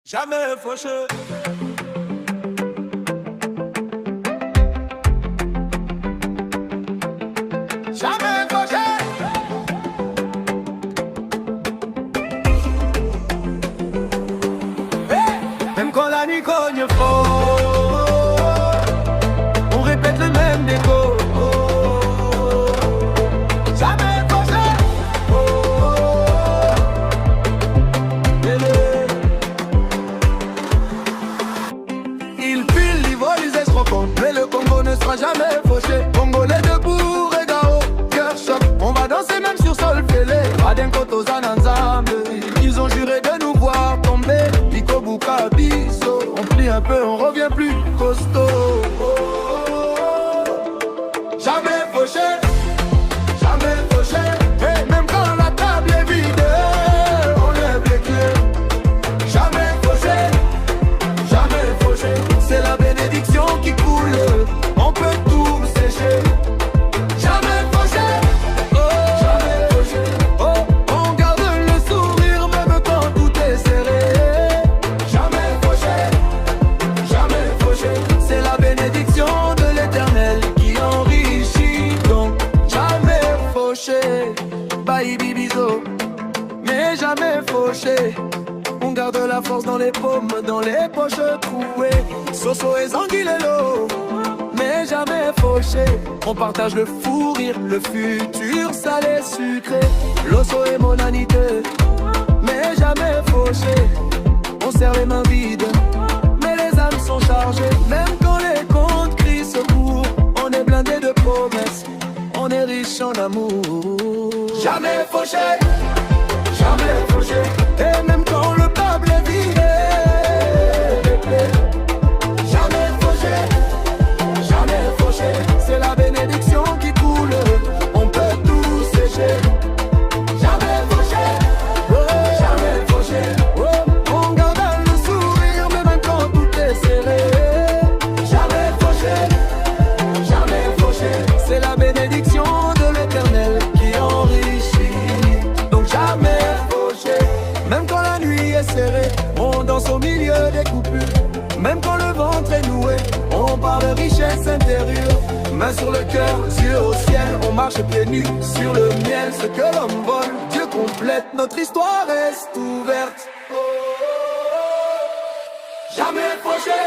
Jamais fauché. Jamais fauché. Hey, même quand la nuit cogne fort, on répète le même déco. Jamais fauché. Il pile, il vole, ils escroquent. Mais le Congo ne sera jamais fauché. Congolais debout, regard au cœur choc. On va danser même sur sol fêlé. Adenkoto Zananzambe. Ils ont juré de nous voir tomber. Biko Buka Biso. On plie un peu, on revient plus costaud. Jamais fauché. Jamais fauché. Et même quand la table est vide, on lève les clés. Jamais fauché. Jamais fauché. C'est la bénédiction qui coule. On peut tout sécher. Jamais fauché. Jamais fauché. Oh, on garde le sourire même quand tout est serré. Jamais fauché. Jamais fauché. C'est la bénédiction de l'Éternel qui enrichit. Donc jamais fauché. Bye bibizo. Mais jamais fauché. On garde la force dans les paumes, dans les poches trouées. Soso et Zanguilelo, mais jamais fauché. On partage le fou rire, le futur salé sucré. L'osso et monanité, mais jamais fauché. On serre les mains vides, mais les âmes sont chargées. Même quand les comptes crient secours, on est blindé de promesses. On est riche en amour. Jamais fauché. Jamais fauché. Et même quand le table est vide, jamais fauché. Jamais fauché. C'est la bénédiction qui coule. On peut tout sécher. Jamais fauché. Jamais fauché. On garde le sourire même quand tout est serré. Jamais fauché. Jamais fauché. C'est la bénédiction de l'Éternel qui enrichit. Donc jamais fauché. Même quand la nuit est serrée, on danse au milieu des coupures. Même quand le ventre est noué, on parle de richesse intérieure. Main sur le cœur, yeux au ciel, on marche pieds nus sur le miel. Ce que l'homme vole, Dieu complète, notre histoire reste ouverte. Jamais fauché.